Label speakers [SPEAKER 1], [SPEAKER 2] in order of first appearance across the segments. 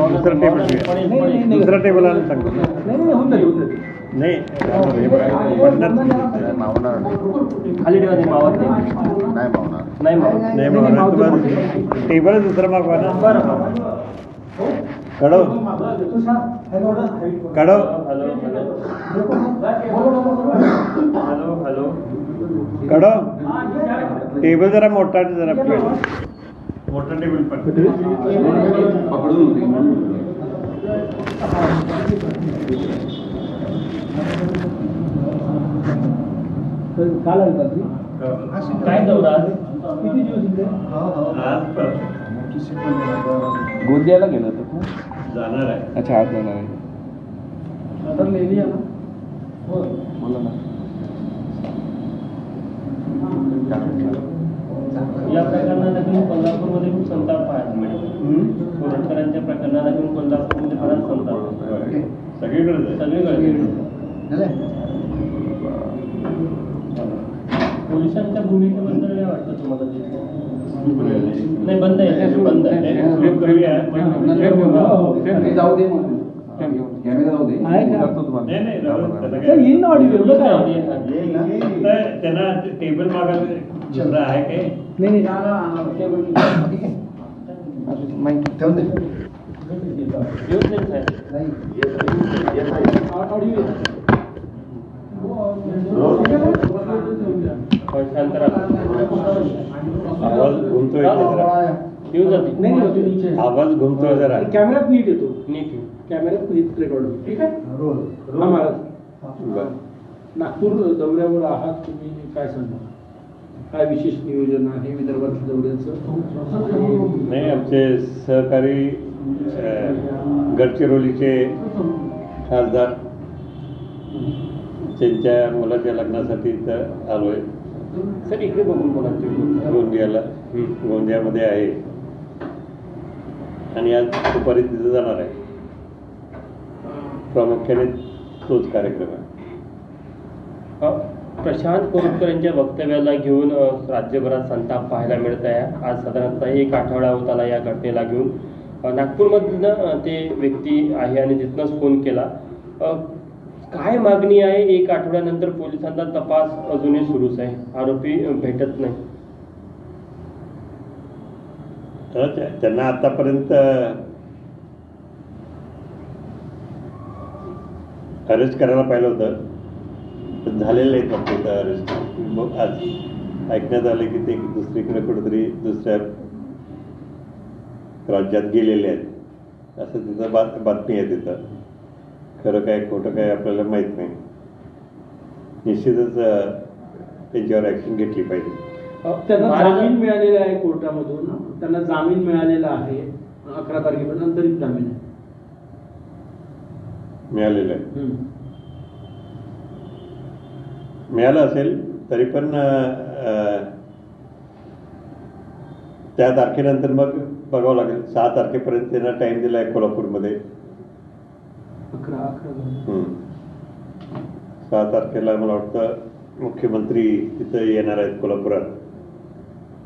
[SPEAKER 1] दुसरा टेबल घ्या, दुसरा टेबल आला सांगतो. नाही
[SPEAKER 2] खाली ठेवा, ते मावत नाही.
[SPEAKER 1] नाही मावणार, टेबल दुसरा मागवा ना. काढो काढो.
[SPEAKER 2] हॅलो
[SPEAKER 1] काढो. टेबल जरा मोठा, जरा मोठा टेबल
[SPEAKER 3] पकडून
[SPEAKER 2] काय दौरा किती गोंदियाला गेलो होतो
[SPEAKER 1] जाणार आहे.
[SPEAKER 2] अच्छा, आज जाणार आहे. बोला ना. या प्रकरणातून कोल्हापूरमध्ये खूप संताप पाहायला मिळेल. कोरटकरांच्या प्रकरणातून कोल्हापूरमध्ये बराच संताप सगळीकडे. पोलिसांच्या भूमिकेबद्दल काय वाटतं तुम्हाला? नाही, बंद आहे, बंद आहे.
[SPEAKER 3] जाऊ दे, कॅमेरा जाऊ दे.
[SPEAKER 1] त्यांना टेबल मागायला आहे काय?
[SPEAKER 3] ठेवून दे.
[SPEAKER 1] आवाज घुमतोय जरा, आवाज घुमतोय जरा.
[SPEAKER 4] कॅमेऱ्यात नीट येतो,
[SPEAKER 2] नीट
[SPEAKER 4] कॅमेऱ्यात नीट रेकॉर्ड होतो. ठीक आहे. हा महाराज, नागपूर दौऱ्यावर आहात तुम्ही, काय सांगा? काय विशेष नियोजन आहे विदर्भातल्या दौऱ्याचं?
[SPEAKER 1] नाही, आमचे सहकारी गडचिरोलीचे खासदार त्यांच्या मुलाच्या लग्नासाठी इथं आलो आहे.
[SPEAKER 2] सर, इकडे बघून बोला.
[SPEAKER 1] गोंदियामध्ये आहे आणि आज दुपारी तिथं जाणार आहे. प्रामुख्याने तोच कार्यक्रम आहे.
[SPEAKER 2] प्रशांत कोरटकर यांच्या वक्तव्याला घेऊन राज्यभरात संताप पाहायला मिळत आहे. आज साधारणतः 1 आठवडा होत आला या घटनेला घेऊन. नागपूरमधनं ते व्यक्ती आहे आणि तिथनंच फोन केला. काय मागणी आहे? 1 आठवड्यानंतर पोलिसांचा तपास अजूनही सुरूच आहे, आरोपी भेटत नाही.
[SPEAKER 1] त्यांना आतापर्यंत अरेस्ट करायला पाहिलं होतं, पण झालेलं आहे फक्त अरेस्ट. मग आज ऐकण्यात आलं की ते दुसरीकडे कुठेतरी दुसऱ्या राज्यात गेलेले आहेत, असं तिथं बातमी आहे. तिथं खरं काय खोटं काय आपल्याला माहीत नाही. निश्चितच त्यांच्यावर ॲक्शन घेतली पाहिजे.
[SPEAKER 4] त्यांना जामीन मिळालेला आहे कोर्टामधून, त्यांना जामीन मिळालेला आहे 11 तारखेपर्यंत, अंतरिम जामीन आहे
[SPEAKER 1] मिळालेलं आहे. मिळालं असेल तरी पण त्या तारखेनंतर मग बघावं लागेल. 6 तारखेपर्यंत त्यांना टाइम दिला आहे कोल्हापूरमध्ये. 6 तारखेला मला वाटतं मुख्यमंत्री तिथं येणार आहेत कोल्हापुरात.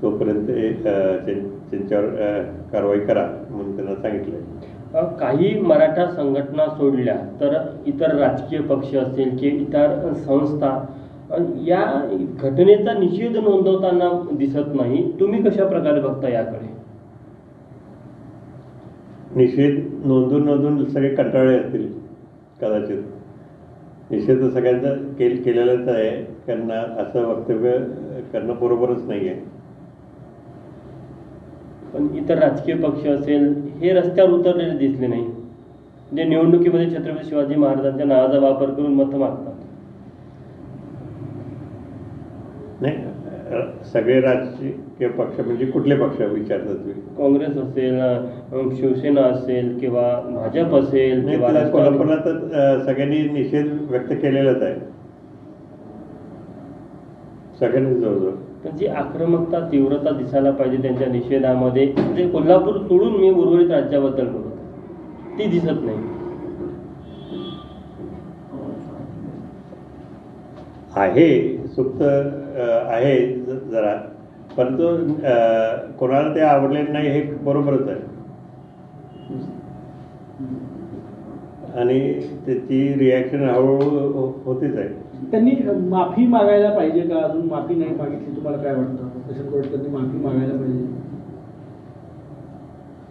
[SPEAKER 1] तोपर्यंत त्यांच्यावर कारवाई करा म्हणून त्यांना सांगितलंय.
[SPEAKER 2] काही मराठा संघटना सोडल्या तर इतर राजकीय पक्ष असेल की इतर संस्था या घटनेचा निषेध नोंदवताना दिसत नाही. तुम्ही कशा प्रकारे बघता याकडे?
[SPEAKER 1] निषेध नोंदून सगळे कंटाळले असतील कदाचित. निषेध सगळ्यांचा केलेलाच आहे, त्यांना असं वक्तव्य करणं बरोबरच नाही आहे.
[SPEAKER 2] पण इतर राजकीय पक्ष असेल हे रस्त्यावर उतरलेले दिसले नाही, जे निवडणुकीमध्ये छत्रपती शिवाजी महाराजांच्या नावाचा वापर करून मतं मागतात.
[SPEAKER 1] नाही, सगळे राजकीय पक्ष म्हणजे कुठले पक्ष विचारतात तुम्ही?
[SPEAKER 2] काँग्रेस असेल, शिवसेना असेल किंवा भाजप असेल किंवा
[SPEAKER 1] कोल्हापूरला तर सगळ्यांनी निषेध व्यक्त केलेलाच आहे, सगळ्यांनी जवळजवळ.
[SPEAKER 2] पण जी आक्रमकता तीव्रता दिसायला पाहिजे त्यांच्या निषेधामध्ये, म्हणजे कोल्हापूर सोडून मी उर्वरित राज्याबद्दल बोलतो, ती दिसत नाही.
[SPEAKER 1] आहे सुप्त आहे जरा, परंतु कोणाला ते आवडले नाही हे बरोबरच आहे. आणि त्याची रिॲक्शन हळूहळू होतेच आहे.
[SPEAKER 4] त्यांनी माफी मागायला पाहिजे का? अजून माफी नाही मागितली, तुम्हाला काय वाटतं? तसं त्यांनी माफी मागायला पाहिजे.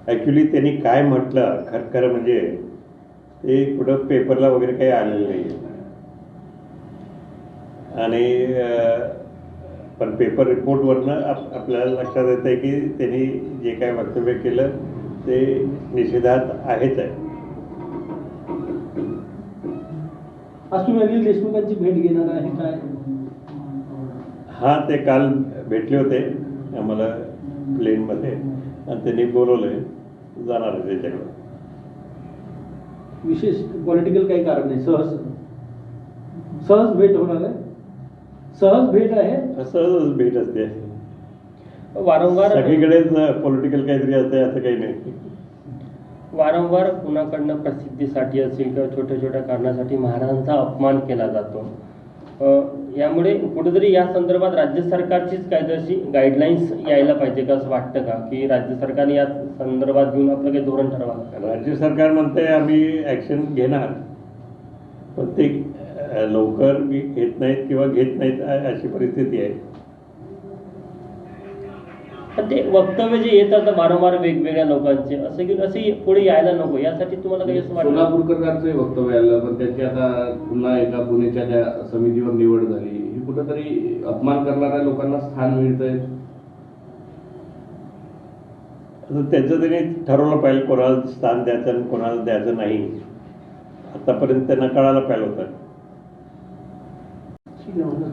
[SPEAKER 1] ॲक्च्युली त्यांनी काय म्हटलं खरं म्हणजे ते कुठं पेपरला वगैरे काही आलेलं नाही आहे. आणि पण पेपर रिपोर्टवरनं आपल्याला लक्षात येतं आहे की त्यांनी जे काय वक्तव्य केलं ते निषेधात आहेच आहे.
[SPEAKER 4] आज तुम्ही अनिल देशमुखांची भेट घेणार आहे काय?
[SPEAKER 1] हां, ते काल भेटले होते आम्हाला प्लेनमध्ये आणि त्यांनी बोलवलं आहे, जाणार आहे त्याच्याकडे.
[SPEAKER 4] विशेष पॉलिटिकल काही कारण नाही, सहज भेट होणार आहे? सहज भेट आहे?
[SPEAKER 1] सहजच भेट असते.
[SPEAKER 2] वारंवार
[SPEAKER 1] सगळीकडेच पॉलिटिकल काहीतरी असते असं काही नाही.
[SPEAKER 2] वारंवार कुणाकडनं प्रसिद्धीसाठी असेल किंवा छोट्या छोट्या कारणासाठी महाराजांचा अपमान केला जातो. यामुळे कुठेतरी या संदर्भात राज्य सरकारचीच कायदेशीर गाईडलाईन्स यायला पाहिजे का, असं वाटतं का की राज्य सरकारने या संदर्भात घेऊन आपलं काही धोरण ठरवावं?
[SPEAKER 1] राज्य सरकार म्हणते आम्ही ॲक्शन घेणार, पण ते लवकर घेत नाहीत किंवा घेत नाहीत अशी परिस्थिती आहे.
[SPEAKER 2] पण ते वक्तव्य जे येतात वारंवार वेगवेगळ्या लोकांचे असे पुढे यायला नको, यासाठी तुम्हाला काही असं वाटतं?
[SPEAKER 5] सोलापूरकरांचंही वक्तव्य आलं, पण त्याची आता पुन्हा एका पुणेच्या ज्या समितीवर निवड झाली, ही कुठंतरी अपमान करणाऱ्या लोकांना स्थान मिळतंय.
[SPEAKER 1] त्याचं त्यांनी ठरवलं पाहिजे कोणाला स्थान द्यायचं आणि कोणाला द्यायचं नाही. आतापर्यंत त्यांना कळायला पाहिजे होतं.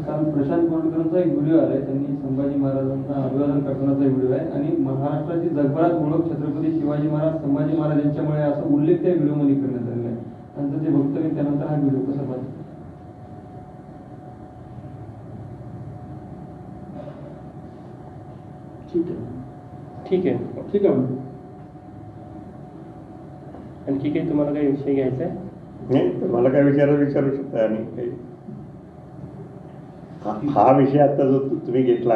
[SPEAKER 3] काल प्रशांत कोंडकरांचा एक व्हिडिओ आलाय, त्यांनी संभाजी महाराजांना अभिवादन करतानाचा व्हिडिओ आहे आणि महाराष्ट्राची जगभरात ओळख छत्रपती शिवाजी महाराज संभाजी महाराज यांच्यामुळे असा उल्लेख त्या व्हिडिओमध्ये करण्यात आलेला आहे. त्यांचं ते वक्तव्य त्यानंतर हा व्हिडिओ कसा पाहिजे?
[SPEAKER 2] ठीक आहे. आणखी काही तुम्हाला काही विषय घ्यायचा आहे?
[SPEAKER 1] नाही, तर मला काय विचारू शकता आणि काही. हा विषय आता जो तुम्ही घेतला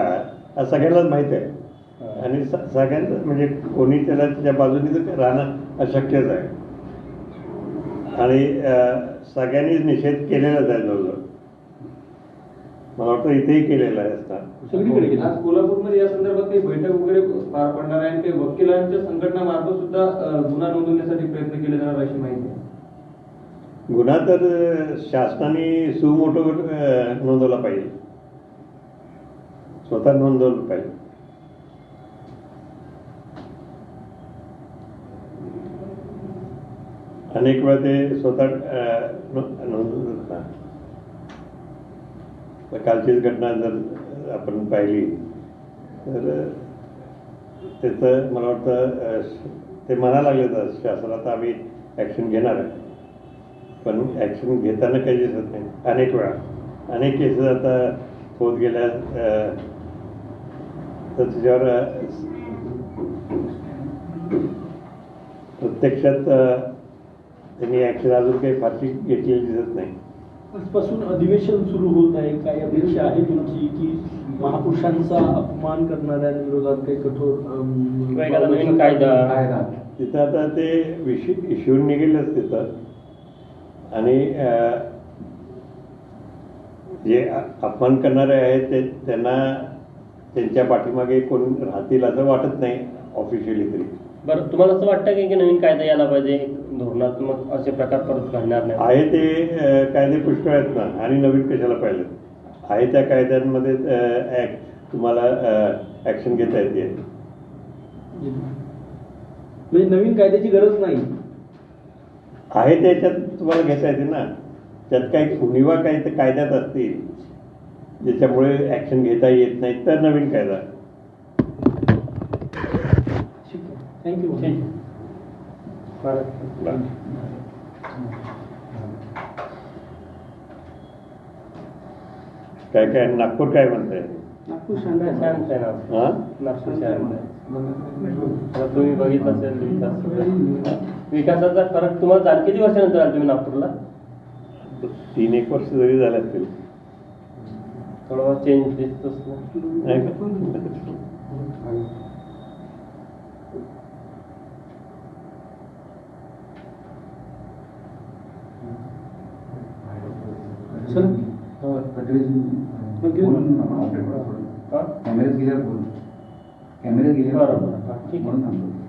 [SPEAKER 1] हा सगळ्यांनाच माहीत आहे आणि सगळ्यांना म्हणजे कोणी त्याला त्याच्या बाजूने राहणं अशक्यच आहे आणि सगळ्यांनीच निषेध केलेलाच आहे जवळजवळ. मला वाटतं इथेही केलेला आहे असता.
[SPEAKER 4] सगळीकडे
[SPEAKER 3] आज कोल्हापूरमध्ये या संदर्भात काही बैठक वगैरे पार पडणार आहे आणि काही वकिलांच्या संघटनामार्फत सुद्धा गुन्हा नोंदवण्यासाठी प्रयत्न केले जाणार अशी माहिती आहे.
[SPEAKER 1] गुन्हा तर शासनाने सुमोटो नोंदवला पाहिजे, स्वतः नोंदवलं पाहिजे. अनेक वेळा ते स्वतः नोंदवलं. कालचीच घटना जर आपण पाहिली तर त्याचं मला वाटतं ते म्हणायला लागले तर शासनात आम्ही ॲक्शन घेणार आहे, पण ॲक्शन घेताना काही दिसत नाही. अनेक वेळा अनेक केसेस आता होत गेल्या तर त्याच्यावर प्रत्यक्षात त्यांनी ॲक्शन अजून काही फारशी घेतलेली दिसत नाही.
[SPEAKER 4] आजपासून अधिवेशन सुरू होत आहे, काही अपेक्षा आहे तुमची की महापुरुषांचा अपमान करणाऱ्या विरोधात काही कठोर
[SPEAKER 2] नवीन कायदा?
[SPEAKER 1] तिथं आता ते इश्यू निघेलच तिथं आणि जे अपमान करणारे आहेत ते त्यांना त्यांच्या पाठीमागे कोण राहतील असं वाटत नाही ऑफिशियली तरी.
[SPEAKER 2] बरं, तुम्हाला असं वाटतं की नवीन कायदा यायला पाहिजे, धोरणात्मक असे प्रकार परत घडणार नाही?
[SPEAKER 1] आहे ते कायदे पुष्कळ आहेत ना, आणि नवीन कशाला पाहिजे? आहे त्या कायद्यांमध्ये तुम्हाला ॲक्शन घेता येते.
[SPEAKER 4] म्हणजे नवीन कायद्याची गरज नाही
[SPEAKER 1] आहे त्याच्यात तुम्हाला घेता येते ना. त्यात काही उणिवा काही ते कायद्यात असतील ज्याच्यामुळे ॲक्शन घेता येत नाही तर नवीन कायदा.
[SPEAKER 4] थँक्यू.
[SPEAKER 1] काय नागपूर काय म्हणताय?
[SPEAKER 4] नागपूर शांत आहे.
[SPEAKER 2] शांत आहे ना
[SPEAKER 1] हां,
[SPEAKER 2] नागपूर शांत आहे. आता तुम्ही बघितलं असेल विकासाचा फरक तुम्हाला जाण किती वर्षानंतर आला तुम्ही नागपूरला?
[SPEAKER 1] 3-1 वर्ष जरी झाले असतील.
[SPEAKER 2] थोडं चेंज दिसतोच ना.
[SPEAKER 1] नाही का?
[SPEAKER 4] सर
[SPEAKER 3] कॅमेऱ्यात गेल्यावर बोल. कॅमेऱ्यात गेल्यावर
[SPEAKER 2] बरोबर. ठीक आहे.
[SPEAKER 3] म्हणून थांबतो.